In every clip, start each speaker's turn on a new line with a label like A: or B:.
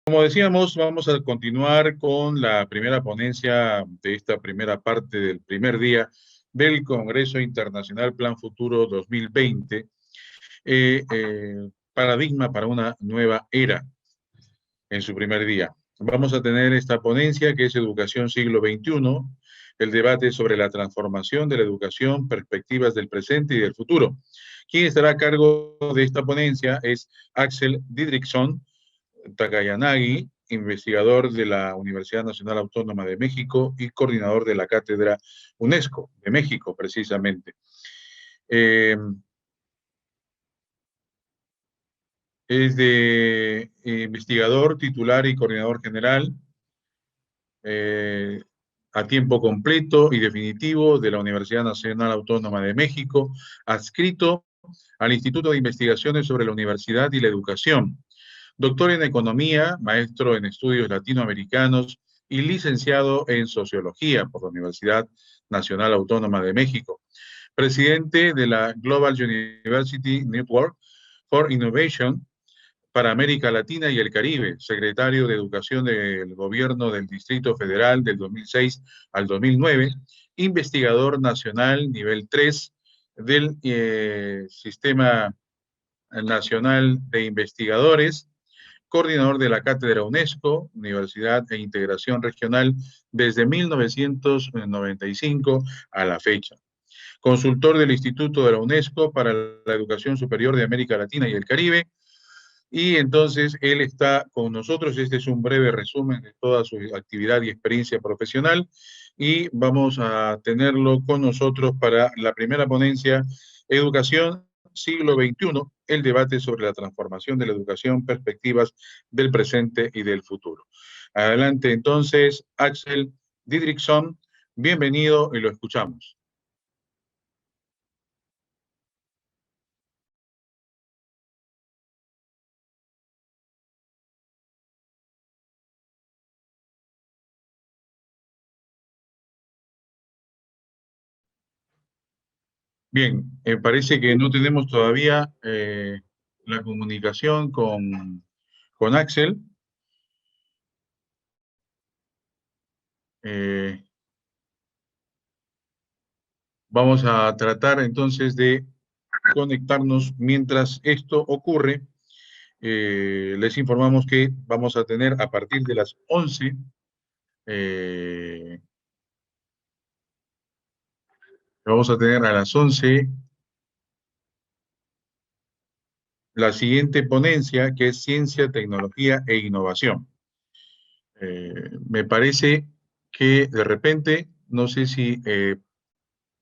A: Como decíamos, vamos a continuar con la primera ponencia de esta primera parte del primer día del Congreso Internacional Plan Futuro 2020, paradigma para una nueva era en su primer día. Vamos a tener esta ponencia que es Educación Siglo XXI, el debate sobre la transformación de la educación, perspectivas del presente y del futuro. Quien estará a cargo de esta ponencia es Axel Didriksson Takayanagi, investigador de la Universidad Nacional Autónoma de México y coordinador de la Cátedra UNESCO de México, precisamente. Es de investigador titular y coordinador general a tiempo completo y definitivo de la Universidad Nacional Autónoma de México, adscrito al Instituto de Investigaciones sobre la Universidad y la Educación. Doctor en Economía, maestro en Estudios Latinoamericanos y licenciado en Sociología por la Universidad Nacional Autónoma de México. Presidente de la Global University Network for Innovation para América Latina y el Caribe, secretario de Educación del Gobierno del Distrito Federal del 2006 al 2009, investigador nacional nivel 3 del Sistema Nacional de Investigadores, coordinador de la Cátedra UNESCO, Universidad e Integración Regional desde 1995 a la fecha. Consultor del Instituto de la UNESCO para la Educación Superior de América Latina y el Caribe. Y entonces él está con nosotros. Este es un breve resumen de toda su actividad y experiencia profesional. Y vamos a tenerlo con nosotros para la primera ponencia, Educación Siglo XXI, el debate sobre la transformación de la educación, perspectivas del presente y del futuro. Adelante entonces, Axel Didriksson, bienvenido y lo escuchamos. Bien, parece que no tenemos todavía la comunicación con Axel. Eh, Vamos a tratar entonces de conectarnos mientras esto ocurre. Les informamos que vamos a tener a partir de las 11, eh, vamos a tener a las 11 la siguiente ponencia, que es Ciencia, Tecnología e Innovación. Me parece que de repente, no sé si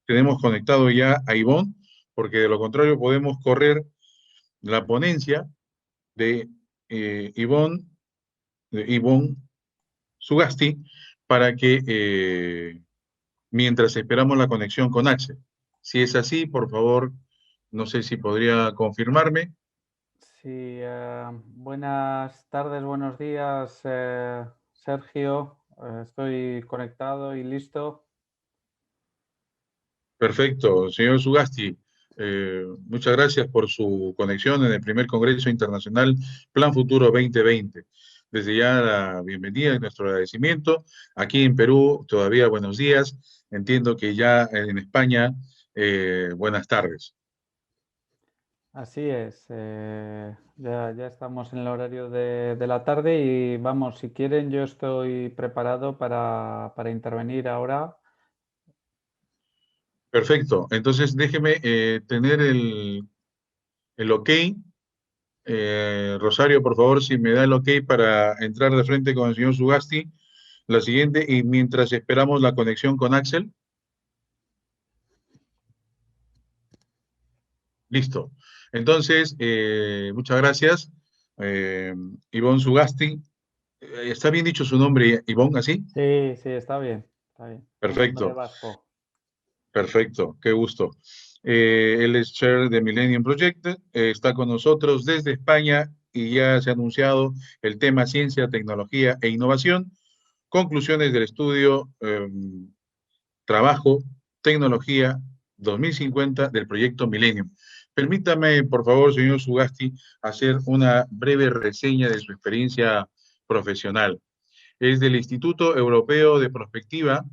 A: tenemos conectado ya a Ivonne, porque de lo contrario podemos correr la ponencia de Ivonne Sugasti para que mientras esperamos la conexión con Axel. Si es así, por favor, no sé si podría confirmarme.
B: Sí, buenas tardes, buenos días, Sergio. Estoy conectado y listo.
A: Perfecto, señor Sugasti. Muchas gracias por su conexión en el primer Congreso Internacional Plan Futuro 2020. Desde ya la bienvenida y nuestro agradecimiento. Aquí en Perú, todavía buenos días. Entiendo que ya en España, buenas tardes.
B: Así es, ya estamos en el horario de la tarde y vamos, si quieren, yo estoy preparado para intervenir ahora.
A: Perfecto. Entonces, déjeme tener el ok. Rosario, por favor, si me da el ok para entrar de frente con el señor Sugasti. La siguiente, y mientras esperamos la conexión con Axel. Listo. Entonces, muchas gracias. Ivonne Sugasti. ¿Está bien dicho su nombre, Ivonne, así?
B: Sí, sí, está bien, está bien. Un nombre
A: Perfecto,
B: vasco.
A: perfecto. Qué gusto. Él es chair de Millennium Project. Está con nosotros desde España y ya se ha anunciado el tema ciencia, tecnología e innovación. Conclusiones del estudio, trabajo, tecnología 2050 del proyecto Millennium. Permítame, por favor, señor Sugasti, hacer una breve reseña de su experiencia profesional. Es del Instituto Europeo de Prospectiva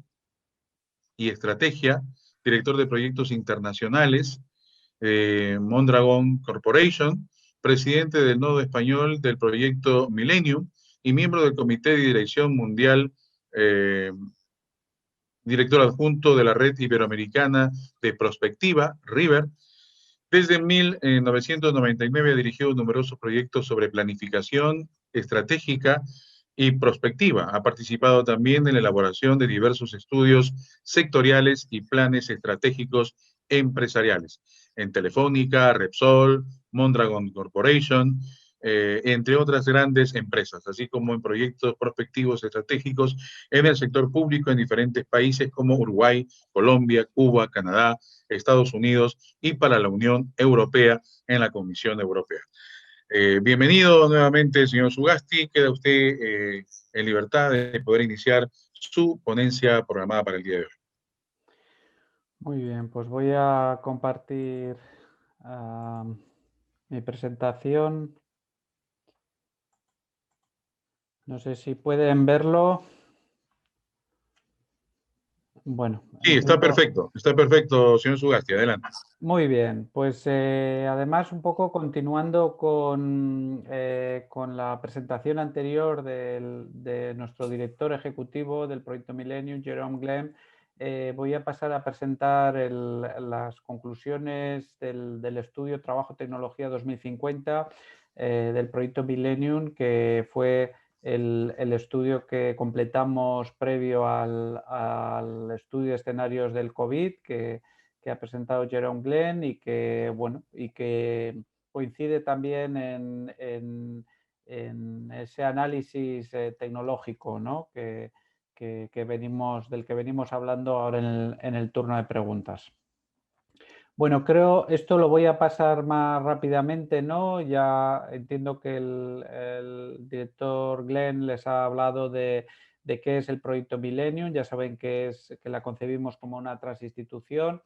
A: y Estrategia, director de proyectos internacionales, Mondragon Corporation, presidente del nodo español del proyecto Millennium y miembro del Comité de Dirección Mundial, director adjunto de la Red Iberoamericana de Prospectiva, RIVER. Desde 1999 ha dirigido numerosos proyectos sobre planificación estratégica y prospectiva. Ha participado también en la elaboración de diversos estudios sectoriales y planes estratégicos empresariales en Telefónica, Repsol, Mondragon Corporation, entre otras grandes empresas, así como en proyectos prospectivos estratégicos en el sector público en diferentes países como Uruguay, Colombia, Cuba, Canadá, Estados Unidos y para la Unión Europea en la Comisión Europea. Bienvenido nuevamente, señor Sugasti. Queda usted en libertad de poder iniciar su ponencia programada para el día de hoy.
B: Muy bien, pues voy a compartir mi presentación. No sé si pueden verlo. Bueno,
A: Sí, está perfecto, señor Sugasti, adelante.
B: Muy bien, pues además un poco continuando con la presentación anterior de nuestro director ejecutivo del proyecto Millennium, Jerome Glenn, voy a pasar a presentar las conclusiones del estudio Trabajo Tecnología 2050 del proyecto Millennium, que fue el estudio que completamos previo al estudio de escenarios del COVID, que ha presentado Jerome Glenn y que, bueno, y que coincide también en ese análisis tecnológico, ¿no? del que venimos hablando ahora en el turno de preguntas. Bueno, creo esto lo voy a pasar más rápidamente, ¿no? Ya entiendo que el director Glenn les ha hablado de qué es el proyecto Millennium. Ya saben que la concebimos como una transinstitución,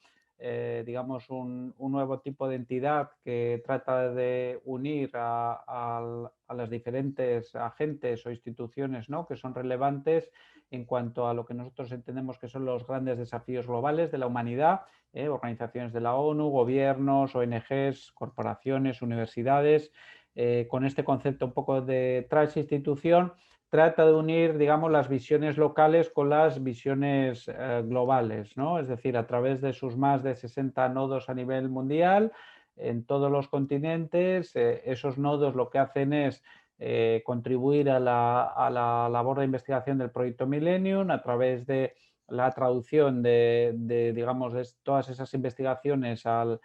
B: digamos un nuevo tipo de entidad que trata de unir a las diferentes agentes o instituciones, ¿no?, que son relevantes en cuanto a lo que nosotros entendemos que son los grandes desafíos globales de la humanidad. Organizaciones de la ONU, gobiernos, ONGs, corporaciones, universidades. Con este concepto un poco de transinstitución, trata de unir, digamos, las visiones locales con las visiones globales, ¿no? Es decir, a través de sus más de 60 nodos a nivel mundial, en todos los continentes. Esos nodos lo que hacen es contribuir a la labor de investigación del proyecto Millennium a través de la traducción digamos, de todas esas investigaciones al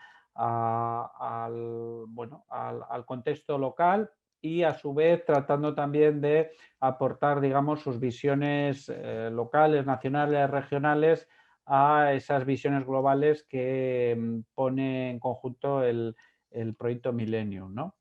B: contexto local, y a su vez tratando también de aportar, digamos, sus visiones locales, nacionales, regionales a esas visiones globales que pone en conjunto el proyecto Millennium, ¿no?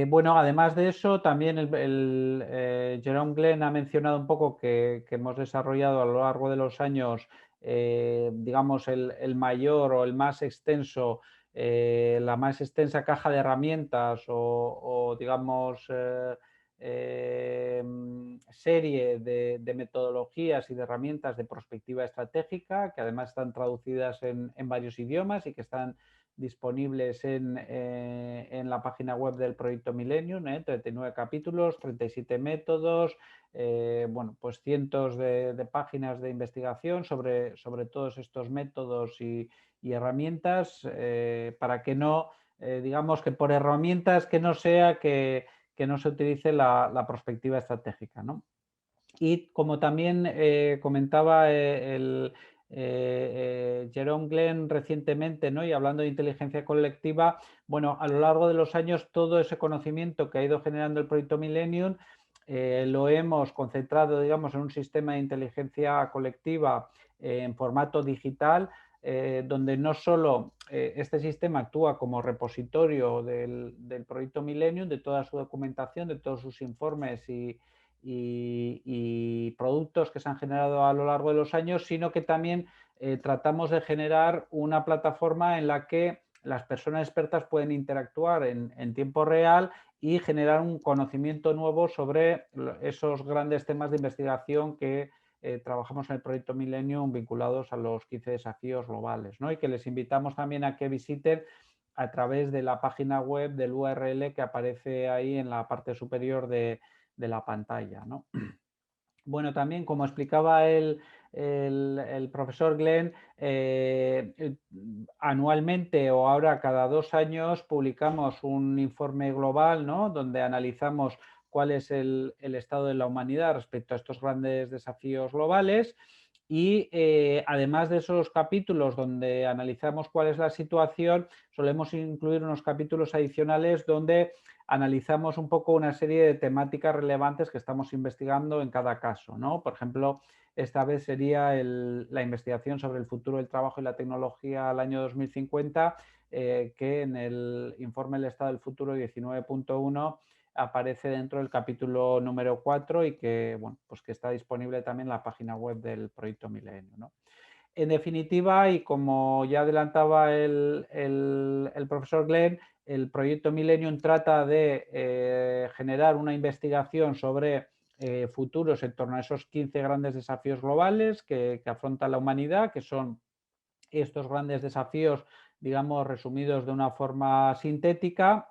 B: Bueno, además de eso, también Jerome Glenn ha mencionado un poco que hemos desarrollado a lo largo de los años, digamos, el mayor o el más extenso, la más extensa caja de herramientas o digamos, serie de metodologías y de herramientas de prospectiva estratégica, que además están traducidas en varios idiomas y que están disponibles en la página web del proyecto Millennium, 39 capítulos, 37 métodos, bueno, pues cientos de páginas de investigación sobre todos estos métodos y herramientas, para que no, digamos que por herramientas que no sea que no se utilice la perspectiva estratégica, ¿no? Y como también comentaba Jerome Glenn recientemente, ¿no?, y hablando de inteligencia colectiva, bueno, a lo largo de los años todo ese conocimiento que ha ido generando el proyecto Millennium lo hemos concentrado, digamos, en un sistema de inteligencia colectiva en formato digital, donde no solo este sistema actúa como repositorio del proyecto Millennium, de toda su documentación, de todos sus informes y productos que se han generado a lo largo de los años, sino que también tratamos de generar una plataforma en la que las personas expertas pueden interactuar en tiempo real y generar un conocimiento nuevo sobre esos grandes temas de investigación que trabajamos en el proyecto Millennium vinculados a los 15 desafíos globales, ¿no? Y que les invitamos también a que visiten a través de la página web del URL que aparece ahí en la parte superior de la pantalla, ¿no? Bueno, también como explicaba el profesor Glenn, anualmente o ahora cada 2 años publicamos un informe global, ¿no? Donde analizamos cuál es el estado de la humanidad respecto a estos grandes desafíos globales. Y además de esos capítulos donde analizamos cuál es la situación, solemos incluir unos capítulos adicionales donde analizamos un poco una serie de temáticas relevantes que estamos investigando en cada caso, ¿no? Por ejemplo, esta vez sería la investigación sobre el futuro del trabajo y la tecnología al año 2050, que en el informe El Estado del Futuro 19.1 aparece dentro del capítulo número 4 y que, bueno, pues que está disponible también en la página web del Proyecto Milenio, ¿no? En definitiva, y como ya adelantaba el profesor Glenn, el proyecto Millennium trata de generar una investigación sobre futuros en torno a esos 15 grandes desafíos globales que afronta la humanidad, que son estos grandes desafíos, digamos, resumidos de una forma sintética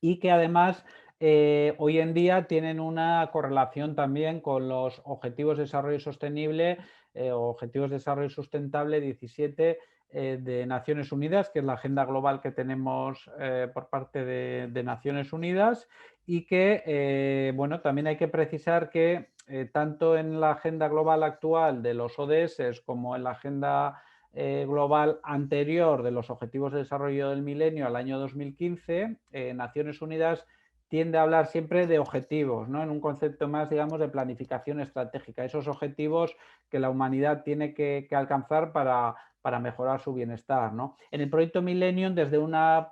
B: y que además hoy en día tienen una correlación también con los Objetivos de Desarrollo Sostenible o Objetivos de Desarrollo Sustentable 17 de Naciones Unidas, que es la agenda global que tenemos por parte de Naciones Unidas y que, bueno, también hay que precisar que tanto en la agenda global actual de los ODS como en la agenda global anterior de los Objetivos de Desarrollo del Milenio al año 2015, Naciones Unidas tiende a hablar siempre de objetivos, ¿no? En un concepto más, digamos, de planificación estratégica, esos objetivos que la humanidad tiene que alcanzar para mejorar su bienestar, ¿no? En el proyecto Millennium, desde una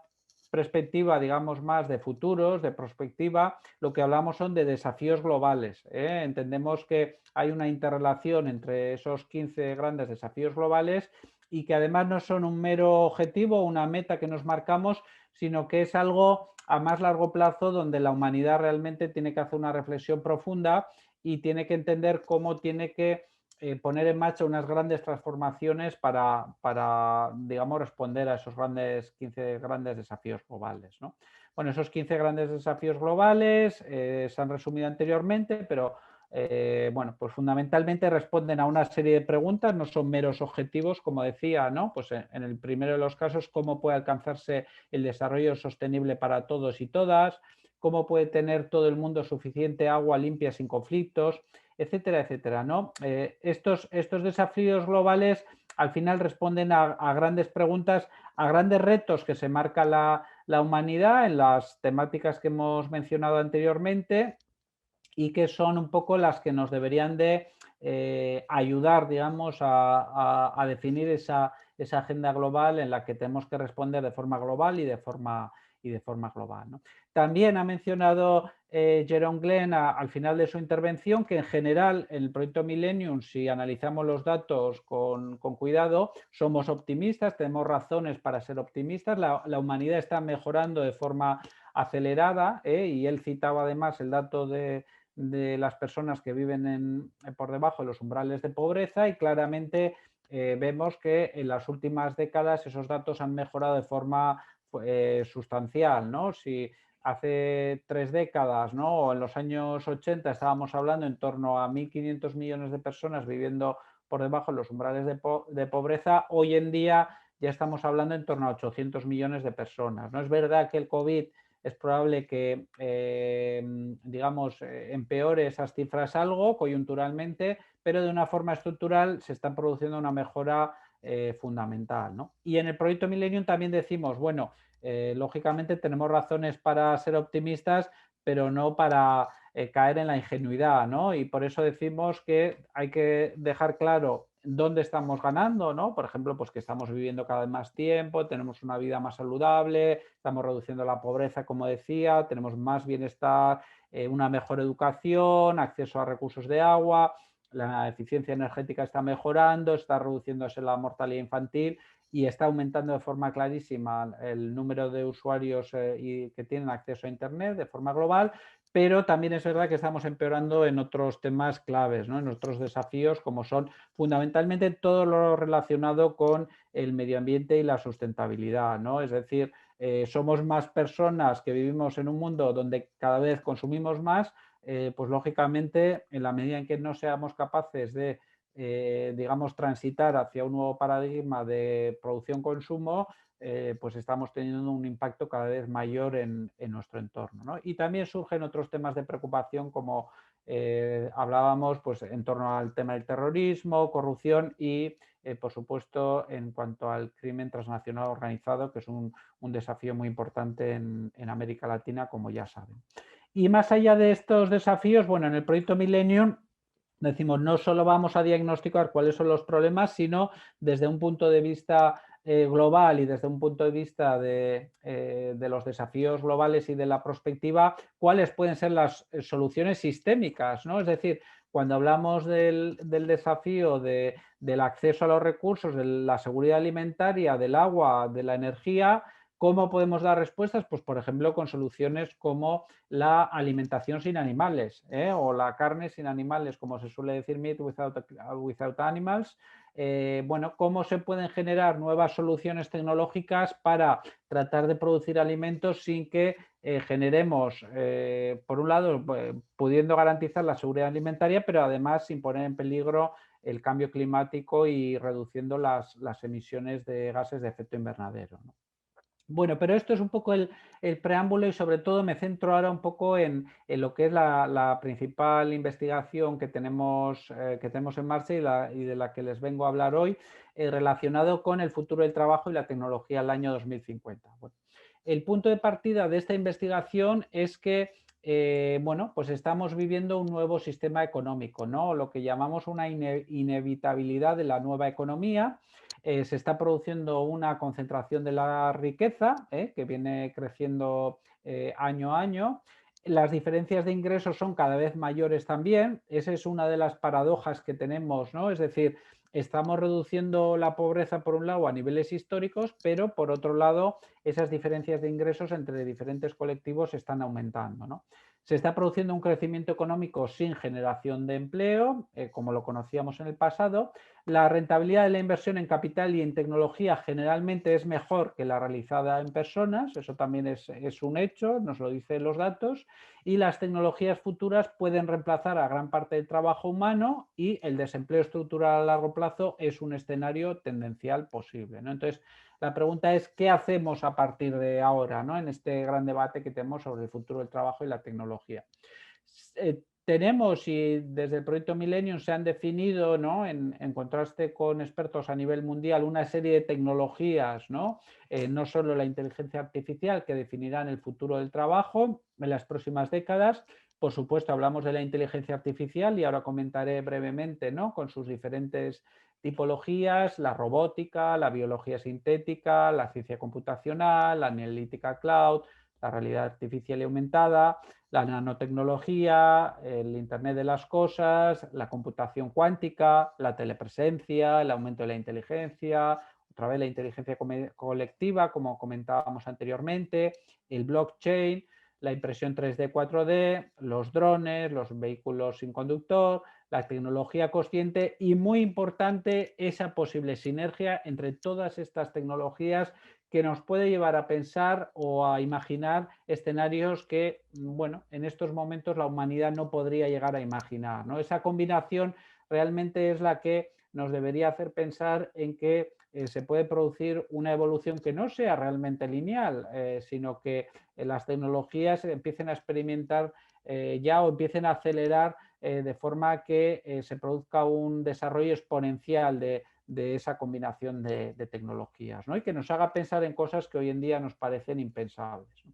B: perspectiva, digamos, más de futuros, de prospectiva, lo que hablamos son de desafíos globales. Entendemos que hay una interrelación entre esos 15 grandes desafíos globales y que además no son un mero objetivo, una meta que nos marcamos, sino que es algo a más largo plazo donde la humanidad realmente tiene que hacer una reflexión profunda y tiene que entender cómo tiene que poner en marcha unas grandes transformaciones para, digamos, responder a esos 15 grandes desafíos globales, ¿no? Bueno, esos 15 grandes desafíos globales se han resumido anteriormente, pero bueno, pues fundamentalmente responden a una serie de preguntas, no son meros objetivos, como decía, ¿no? Pues en el primero de los casos, ¿cómo puede alcanzarse el desarrollo sostenible para todos y todas? ¿Cómo puede tener todo el mundo suficiente agua limpia sin conflictos? Etcétera, etcétera, ¿no? Estos desafíos globales al final responden a grandes preguntas, a grandes retos que se marca la humanidad en las temáticas que hemos mencionado anteriormente y que son un poco las que nos deberían de ayudar, digamos, a definir esa agenda global en la que tenemos que responder de forma global y de forma global, ¿no? También ha mencionado Jerome Glenn al final de su intervención que en general en el proyecto Millennium, si analizamos los datos con cuidado, somos optimistas, tenemos razones para ser optimistas, la humanidad está mejorando de forma acelerada y él citaba además el dato de las personas que viven por debajo de los umbrales de pobreza y claramente vemos que en las últimas décadas esos datos han mejorado de forma sustancial, ¿no? Si hace 3 décadas, ¿no? O en los años 80 estábamos hablando en torno a 1.500 millones de personas viviendo por debajo de los umbrales de pobreza, hoy en día ya estamos hablando en torno a 800 millones de personas. No es verdad que el COVID es probable que, digamos, empeore esas cifras algo coyunturalmente, pero de una forma estructural se está produciendo una mejora fundamental, ¿no? Y en el proyecto Millennium también decimos, bueno, lógicamente tenemos razones para ser optimistas, pero no para caer en la ingenuidad, ¿no? Y por eso decimos que hay que dejar claro dónde estamos ganando, ¿no? Por ejemplo, pues que estamos viviendo cada vez más tiempo, tenemos una vida más saludable, estamos reduciendo la pobreza, como decía, tenemos más bienestar, una mejor educación, acceso a recursos de agua, la eficiencia energética está mejorando, está reduciéndose la mortalidad infantil y está aumentando de forma clarísima el número de usuarios y que tienen acceso a Internet de forma global, pero también es verdad que estamos empeorando en otros temas claves, ¿no? En otros desafíos, como son fundamentalmente todo lo relacionado con el medio ambiente y la sustentabilidad, ¿no? Es decir, somos más personas que vivimos en un mundo donde cada vez consumimos más, pues lógicamente, en la medida en que no seamos capaces de digamos, transitar hacia un nuevo paradigma de producción-consumo, pues estamos teniendo un impacto cada vez mayor en nuestro entorno, ¿no? Y también surgen otros temas de preocupación como hablábamos pues, en torno al tema del terrorismo, corrupción y, por supuesto, en cuanto al crimen transnacional organizado, que es un desafío muy importante en América Latina, como ya saben. Y más allá de estos desafíos, bueno, en el proyecto Millennium decimos, no solo vamos a diagnosticar cuáles son los problemas, sino desde un punto de vista global y desde un punto de vista de los desafíos globales y de la perspectiva, cuáles pueden ser las soluciones sistémicas, ¿no? Es decir, cuando hablamos del desafío del acceso a los recursos, de la seguridad alimentaria, del agua, de la energía, ¿cómo podemos dar respuestas? Pues, por ejemplo, con soluciones como la alimentación sin animales, o la carne sin animales, como se suele decir, meat without animals. Bueno, cómo se pueden generar nuevas soluciones tecnológicas para tratar de producir alimentos sin que generemos, por un lado, pudiendo garantizar la seguridad alimentaria, pero además sin poner en peligro el cambio climático y reduciendo las emisiones de gases de efecto invernadero, ¿no? Bueno, pero esto es un poco el preámbulo y sobre todo me centro ahora un poco en lo que es la principal investigación que tenemos en marcha y de la que les vengo a hablar hoy, relacionado con el futuro del trabajo y la tecnología al año 2050. Bueno, el punto de partida de esta investigación es que bueno, pues estamos viviendo un nuevo sistema económico, ¿no? Lo que llamamos una inevitabilidad de la nueva economía. Se está produciendo una concentración de la riqueza que viene creciendo año a año. Las diferencias de ingresos son cada vez mayores también. Esa es una de las paradojas que tenemos, ¿no? Es decir, estamos reduciendo la pobreza por un lado a niveles históricos, pero por otro lado esas diferencias de ingresos entre diferentes colectivos están aumentando, ¿no? Se está produciendo un crecimiento económico sin generación de empleo, como lo conocíamos en el pasado. La rentabilidad de la inversión en capital y en tecnología generalmente es mejor que la realizada en personas, eso también es un hecho, nos lo dicen los datos, y las tecnologías futuras pueden reemplazar a gran parte del trabajo humano y el desempleo estructural a largo plazo es un escenario tendencial posible, ¿no? Entonces, la pregunta es, ¿qué hacemos a partir de ahora, ¿no? En este gran debate que tenemos sobre el futuro del trabajo y la tecnología? Tenemos y desde el proyecto Millennium se han definido, ¿no? En contraste con expertos a nivel mundial, una serie de tecnologías, ¿no? No solo la inteligencia artificial que definirán el futuro del trabajo en las próximas décadas. Por supuesto, hablamos de la inteligencia artificial y ahora comentaré brevemente, ¿no? Con sus diferentes tipologías, la robótica, la biología sintética, la ciencia computacional, la analítica cloud, la realidad artificial y aumentada, la nanotecnología, el Internet de las cosas, la computación cuántica, la telepresencia, el aumento de la inteligencia, otra vez la inteligencia colectiva, como comentábamos anteriormente, el blockchain, la impresión 3D, 4D, los drones, los vehículos sin conductor, la tecnología consciente y, muy importante, esa posible sinergia entre todas estas tecnologías que nos puede llevar a pensar o a imaginar escenarios que, bueno, en estos momentos la humanidad no podría llegar a imaginar, ¿no? Esa combinación realmente es la que nos debería hacer pensar en que se puede producir una evolución que no sea realmente lineal, sino que las tecnologías empiecen a experimentar ya o empiecen a acelerar de forma que se produzca un desarrollo exponencial de esa combinación de tecnologías, ¿no? Y que nos haga pensar en cosas que hoy en día nos parecen impensables, ¿no?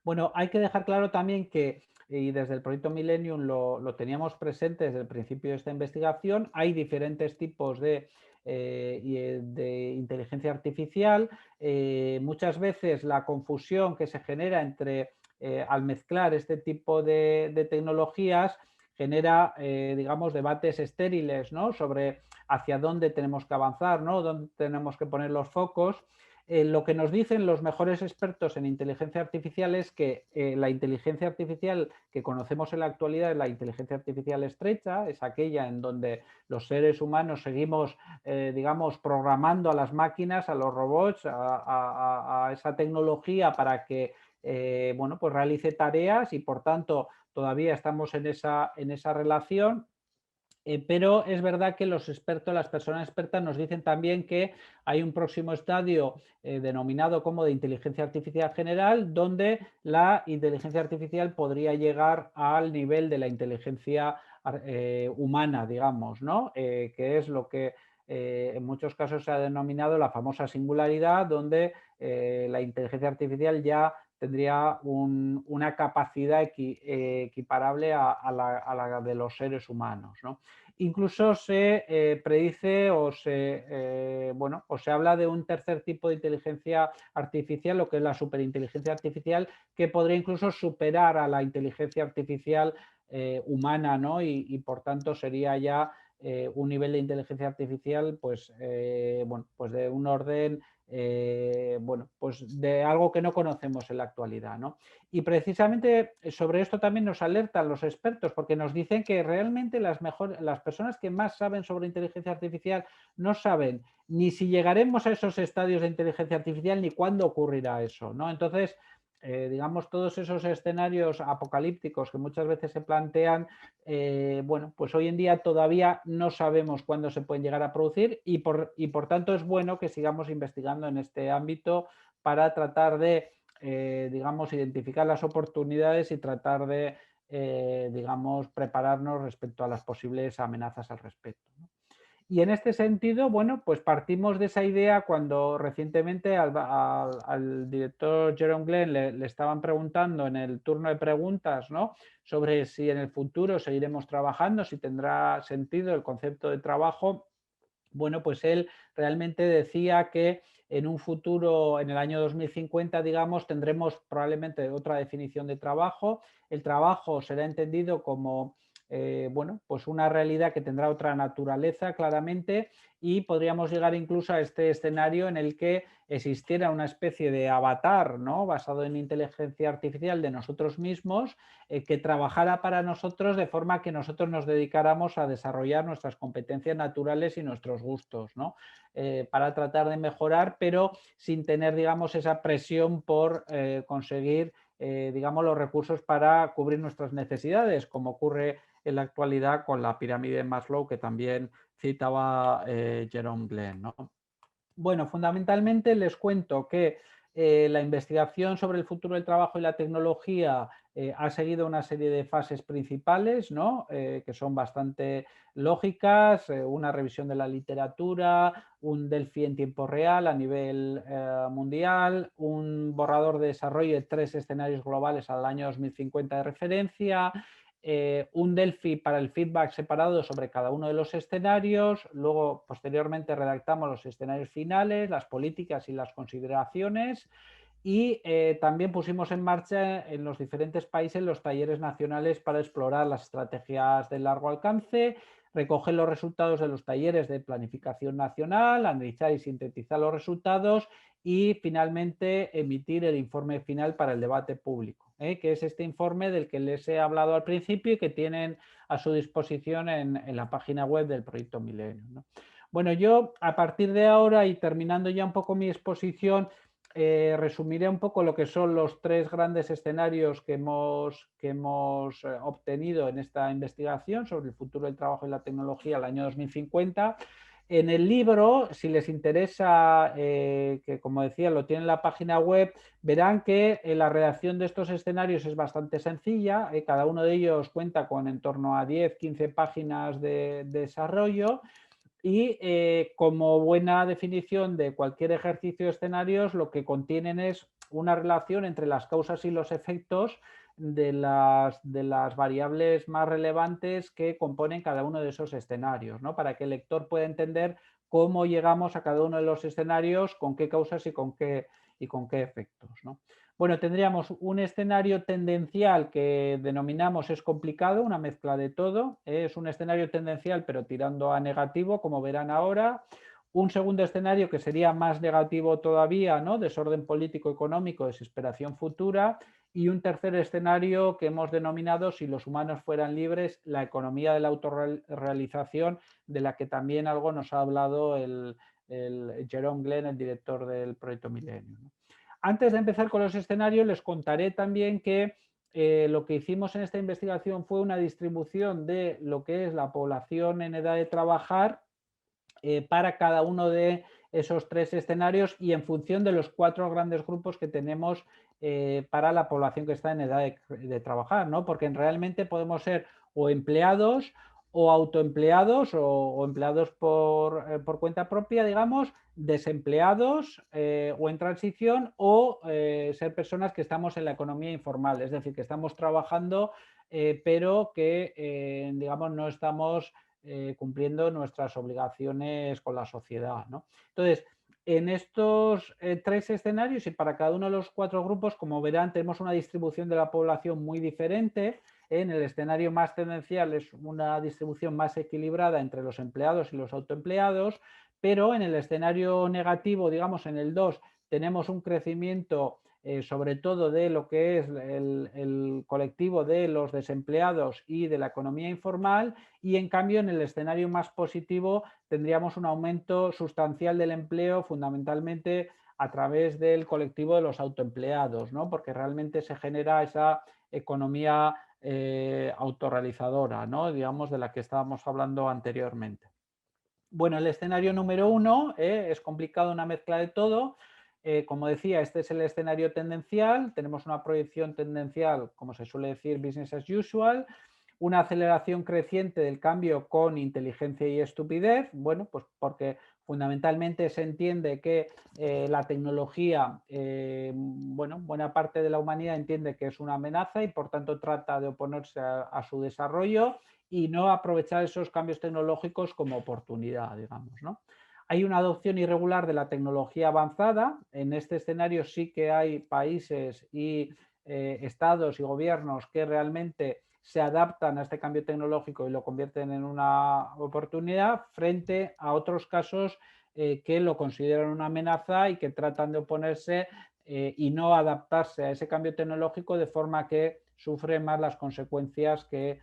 B: Bueno, hay que dejar claro también que, y desde el proyecto Millennium lo teníamos presente desde el principio de esta investigación, hay diferentes tipos de inteligencia artificial. Muchas veces la confusión que se genera entre, al mezclar este tipo de tecnologías, genera, digamos, debates estériles, ¿no? Sobre hacia dónde tenemos que avanzar, ¿no? Dónde tenemos que poner los focos. Lo que nos dicen los mejores expertos en inteligencia artificial es que la inteligencia artificial que conocemos en la actualidad es la inteligencia artificial estrecha, es aquella en donde los seres humanos seguimos, digamos, programando a las máquinas, a los robots, a esa tecnología para que, bueno, pues realice tareas y, por tanto, todavía estamos en esa relación. Pero es verdad que los expertos, las personas expertas nos dicen también que hay un próximo estadio denominado como de inteligencia artificial general, donde la inteligencia artificial podría llegar al nivel de la inteligencia humana, digamos, ¿no? Que es lo que en muchos casos se ha denominado la famosa singularidad, donde la inteligencia artificial ya tendría una capacidad equiparable a la de los seres humanos, ¿no? Incluso se predice bueno, o se habla de un tercer tipo de inteligencia artificial, lo que es la superinteligencia artificial, que podría incluso superar a la inteligencia artificial humana, ¿no? Y por tanto sería ya un nivel de inteligencia artificial, pues, bueno, pues de un orden, bueno, pues de algo que no conocemos en la actualidad, ¿no? Y precisamente sobre esto también nos alertan los expertos, porque nos dicen que realmente las personas que más saben sobre inteligencia artificial no saben ni si llegaremos a esos estadios de inteligencia artificial ni cuándo ocurrirá eso, ¿no? Entonces, digamos, todos esos escenarios apocalípticos que muchas veces se plantean, bueno, pues hoy en día todavía no sabemos cuándo se pueden llegar a producir y por tanto es bueno que sigamos investigando en este ámbito para tratar de digamos, identificar las oportunidades y tratar de, digamos, prepararnos respecto a las posibles amenazas al respecto, ¿no? Y en este sentido, bueno, pues partimos de esa idea cuando recientemente al director Jerome Glenn le estaban preguntando en el turno de preguntas, ¿no? Sobre si en el futuro seguiremos trabajando, si tendrá sentido el concepto de trabajo. Bueno, pues él realmente decía que en un futuro, en el año 2050, digamos, tendremos probablemente otra definición de trabajo. El trabajo será entendido como, bueno, pues una realidad que tendrá otra naturaleza claramente y podríamos llegar incluso a este escenario en el que existiera una especie de avatar, ¿no? Basado en inteligencia artificial de nosotros mismos, que trabajara para nosotros de forma que nosotros nos dedicáramos a desarrollar nuestras competencias naturales y nuestros gustos, ¿no? Para tratar de mejorar, pero sin tener, digamos, esa presión por conseguir, digamos, los recursos para cubrir nuestras necesidades, como ocurre en la actualidad con la pirámide de Maslow, que también citaba Jerome Glenn, ¿no? Bueno, fundamentalmente les cuento que la investigación sobre el futuro del trabajo y la tecnología ha seguido una serie de fases principales, ¿no? Que son bastante lógicas, una revisión de la literatura, un Delphi en tiempo real a nivel mundial, un borrador de desarrollo de 3 escenarios globales al año 2050 de referencia, un Delphi para el feedback separado sobre cada uno de los escenarios, luego posteriormente redactamos los escenarios finales, las políticas y las consideraciones y también pusimos en marcha en los diferentes países los talleres nacionales para explorar las estrategias de largo alcance, recoger los resultados de los talleres de planificación nacional, analizar y sintetizar los resultados y finalmente emitir el informe final para el debate público, que es este informe del que les he hablado al principio y que tienen a su disposición en la página web del Proyecto Milenio, ¿no? Bueno, yo a partir de ahora y terminando ya un poco mi exposición, resumiré un poco lo que son los 3 grandes escenarios que hemos obtenido en esta investigación sobre el futuro del trabajo y la tecnología al año 2050. En el libro, si les interesa, que como decía lo tiene en la página web, verán que la redacción de estos escenarios es bastante sencilla. Cada uno de ellos cuenta con en torno a 10-15 páginas de desarrollo. Y como buena definición de cualquier ejercicio de escenarios, lo que contienen es una relación entre las causas y los efectos de las variables más relevantes que componen cada uno de esos escenarios, ¿no? Para que el lector pueda entender cómo llegamos a cada uno de los escenarios, con qué causas y con qué efectos, ¿no? Bueno, tendríamos un escenario tendencial que denominamos es complicado, una mezcla de todo. Es un escenario tendencial pero tirando a negativo, como verán ahora. Un segundo escenario que sería más negativo todavía, ¿no? Desorden político-económico, desesperación futura. Y un tercer escenario que hemos denominado, si los humanos fueran libres, la economía de la autorrealización, de la que también algo nos ha hablado el Jerome Glenn, el director del Proyecto Milenio, ¿no? Antes de empezar con los escenarios, les contaré también que lo que hicimos en esta investigación fue una distribución de lo que es la población en edad de trabajar para cada uno de esos tres escenarios y en función de los cuatro grandes grupos que tenemos para la población que está en edad de trabajar, ¿no? Porque realmente podemos ser o empleados o autoempleados o empleados por cuenta propia, digamos, desempleados o en transición o ser personas que estamos en la economía informal, es decir, que estamos trabajando pero que, digamos, no estamos cumpliendo nuestras obligaciones con la sociedad, ¿no? Entonces, en estos tres escenarios y para cada uno de los cuatro grupos, como verán, tenemos una distribución de la población muy diferente. En el escenario más tendencial es una distribución más equilibrada entre los empleados y los autoempleados, pero en el escenario negativo, digamos en el 2, tenemos un crecimiento sobre todo de lo que es el colectivo de los desempleados y de la economía informal, y en cambio en el escenario más positivo tendríamos un aumento sustancial del empleo fundamentalmente a través del colectivo de los autoempleados, ¿no? Porque realmente se genera esa economía autorrealizadora, ¿no? Digamos, de la que estábamos hablando anteriormente. Bueno, el escenario número 1 es complicado, una mezcla de todo. Como decía, este es el escenario tendencial. Tenemos una proyección tendencial, como se suele decir, business as usual. Una aceleración creciente del cambio con inteligencia y estupidez. Bueno, pues porque fundamentalmente se entiende que la tecnología, bueno, buena parte de la humanidad entiende que es una amenaza y por tanto trata de oponerse a su desarrollo y no aprovechar esos cambios tecnológicos como oportunidad, digamos, ¿no? Hay una adopción irregular de la tecnología avanzada. En este escenario sí que hay países y estados y gobiernos que realmente se adaptan a este cambio tecnológico y lo convierten en una oportunidad frente a otros casos que lo consideran una amenaza y que tratan de oponerse y no adaptarse a ese cambio tecnológico de forma que sufre más las consecuencias que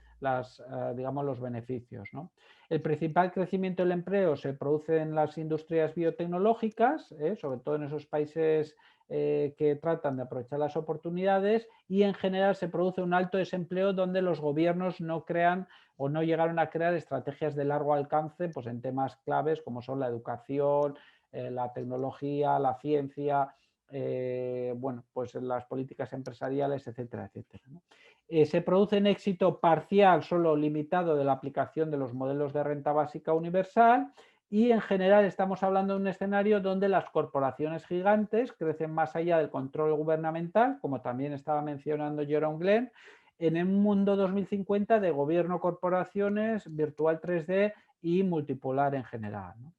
B: digamos, los beneficios, ¿no? El principal crecimiento del empleo se produce en las industrias biotecnológicas, sobre todo en esos países que tratan de aprovechar las oportunidades, y en general se produce un alto desempleo donde los gobiernos no crean o no llegaron a crear estrategias de largo alcance pues en temas claves como son la educación, la tecnología, la ciencia, bueno, pues las políticas empresariales, etcétera, etcétera, ¿no? Se produce un éxito parcial, solo limitado, de la aplicación de los modelos de renta básica universal y en general estamos hablando de un escenario donde las corporaciones gigantes crecen más allá del control gubernamental, como también estaba mencionando Jerome Glenn, en un mundo 2050 de gobierno, corporaciones, virtual 3D y multipolar en general, ¿no?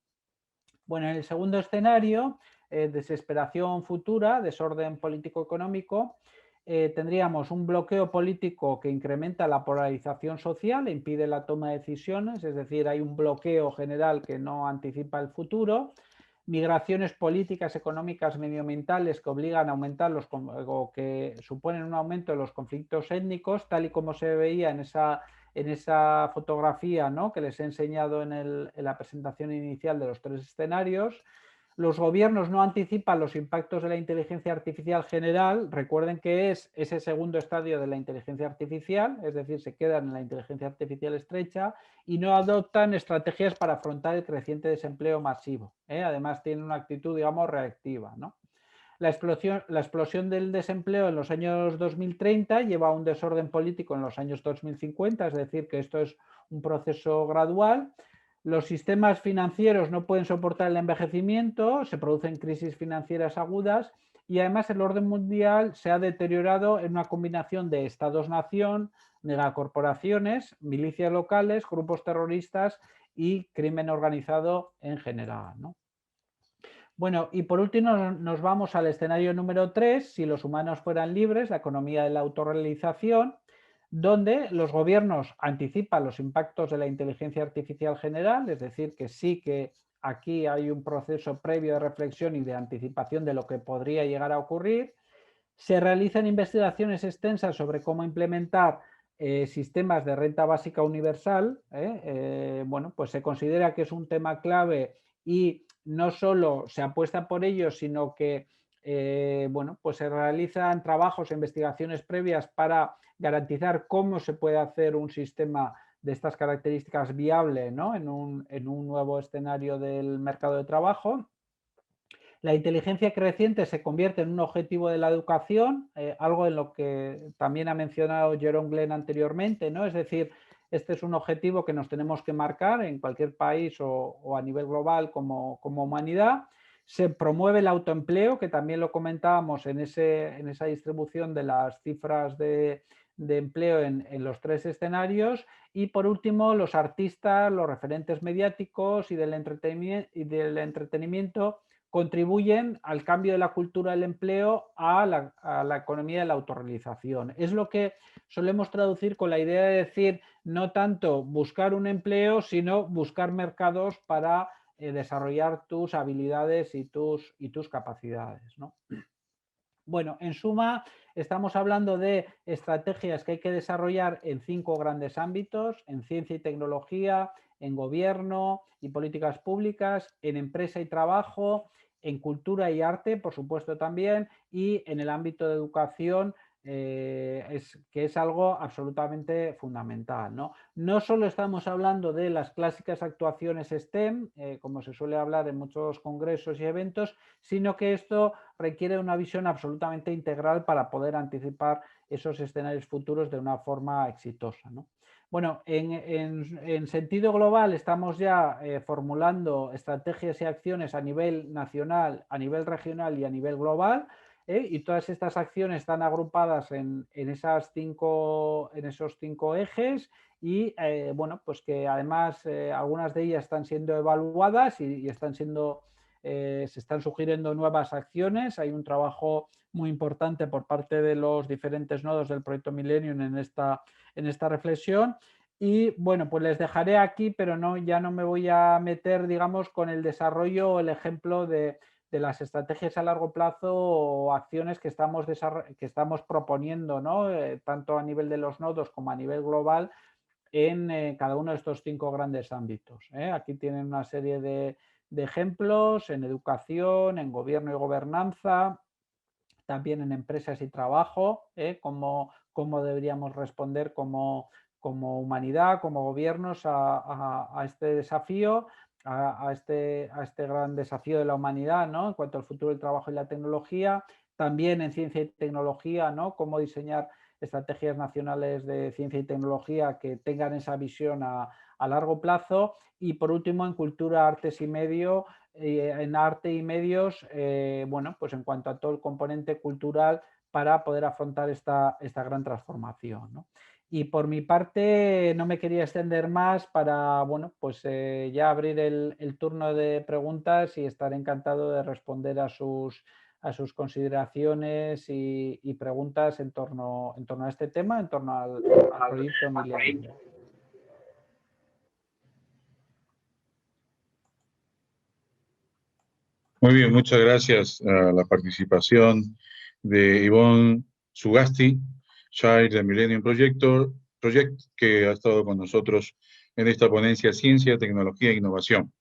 B: Bueno, en el segundo escenario, desesperación futura, desorden político-económico, tendríamos un bloqueo político que incrementa la polarización social e impide la toma de decisiones, es decir, hay un bloqueo general que no anticipa el futuro. Migraciones políticas, económicas, medioambientales que obligan a aumentar o que suponen un aumento de los conflictos étnicos, tal y como se veía en esa fotografía, ¿no?, que les he enseñado en la presentación inicial de los tres escenarios. Los gobiernos no anticipan los impactos de la inteligencia artificial general. Recuerden que es ese segundo estadio de la inteligencia artificial, es decir, se quedan en la inteligencia artificial estrecha y no adoptan estrategias para afrontar el creciente desempleo masivo, ¿eh? Además, tienen una actitud, digamos, reactiva, ¿no? La explosión del desempleo en los años 2030 lleva a un desorden político en los años 2050, es decir, que esto es un proceso gradual. Los sistemas financieros no pueden soportar el envejecimiento, se producen crisis financieras agudas y además el orden mundial se ha deteriorado en una combinación de estados-nación, megacorporaciones, milicias locales, grupos terroristas y crimen organizado en general, ¿no? Bueno, y por último nos vamos al escenario número 3, si los humanos fueran libres, la economía de la autorrealización, donde los gobiernos anticipan los impactos de la inteligencia artificial general, es decir, que sí que aquí hay un proceso previo de reflexión y de anticipación de lo que podría llegar a ocurrir. Se realizan investigaciones extensas sobre cómo implementar sistemas de renta básica universal. Bueno, pues se considera que es un tema clave y no solo se apuesta por ello, sino que bueno, pues se realizan trabajos e investigaciones previas para garantizar cómo se puede hacer un sistema de estas características viable, ¿no? en un nuevo escenario del mercado de trabajo. La inteligencia creciente se convierte en un objetivo de la educación, algo en lo que también ha mencionado Jerome Glenn anteriormente, ¿no? Es decir, este es un objetivo que nos tenemos que marcar en cualquier país o a nivel global como humanidad. Se promueve el autoempleo, que también lo comentábamos en esa distribución de las cifras de empleo en los 3 escenarios. Y por último, los artistas, los referentes mediáticos y del entretenimiento contribuyen al cambio de la cultura del empleo a la economía de la autorrealización. Es lo que solemos traducir con la idea de decir no tanto buscar un empleo, sino buscar mercados para desarrollar tus habilidades y tus capacidades, ¿no? Bueno, en suma, estamos hablando de estrategias que hay que desarrollar en 5 grandes ámbitos: en ciencia y tecnología, en gobierno y políticas públicas, en empresa y trabajo, en cultura y arte, por supuesto también, y en el ámbito de educación, que es algo absolutamente fundamental, ¿no? No solo estamos hablando de las clásicas actuaciones STEM, como se suele hablar en muchos congresos y eventos, sino que esto requiere una visión absolutamente integral para poder anticipar esos escenarios futuros de una forma exitosa, ¿no? Bueno, en sentido global estamos ya formulando estrategias y acciones a nivel nacional, a nivel regional y a nivel global, y todas estas acciones están agrupadas en esos 5 ejes y bueno, pues que además algunas de ellas están siendo evaluadas y están siendo se están sugiriendo nuevas acciones. Hay un trabajo muy importante por parte de los diferentes nodos del proyecto Millennium en esta reflexión. Y bueno, pues les dejaré aquí, pero ya no me voy a meter, digamos, con el desarrollo o el ejemplo de las estrategias a largo plazo o acciones que estamos proponiendo, ¿no? Tanto a nivel de los nodos como a nivel global en cada uno de estos 5 grandes ámbitos. Aquí tienen una serie de ejemplos en educación, en gobierno y gobernanza, también en empresas y trabajo, cómo deberíamos responder como humanidad, como gobiernos a este desafío, a este gran desafío de la humanidad, ¿no? En cuanto al futuro del trabajo y la tecnología. También en ciencia y tecnología, ¿no? Cómo diseñar estrategias nacionales de ciencia y tecnología que tengan esa visión a largo plazo. Y por último, en cultura, artes y medio, en arte y medios, bueno, pues en cuanto a todo el componente cultural para poder afrontar esta gran transformación, ¿no? Y por mi parte no me quería extender más para, bueno, pues ya abrir el turno de preguntas y estaré encantado de responder a sus consideraciones y preguntas en torno a este tema, en torno al proyecto Millennium.
A: Muy bien, muchas gracias a la participación de Ivonne Sugasti, Chair del Millennium Project, que ha estado con nosotros en esta ponencia Ciencia, Tecnología e Innovación,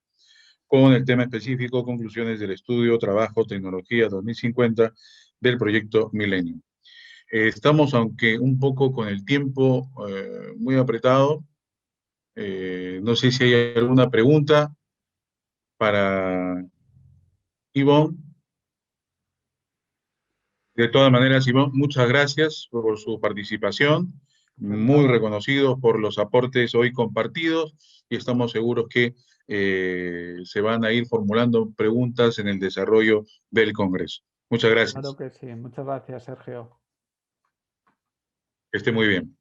A: con el tema específico Conclusiones del Estudio, Trabajo, Tecnología 2050 del proyecto Millennium. Estamos, aunque un poco con el tiempo muy apretado, no sé si hay alguna pregunta para Ivonne. De todas maneras, Ivonne, muchas gracias por su participación, muy reconocidos por los aportes hoy compartidos y estamos seguros que se van a ir formulando preguntas en el desarrollo del Congreso. Muchas gracias.
B: Claro que sí. Muchas gracias, Sergio.
A: Que esté muy bien.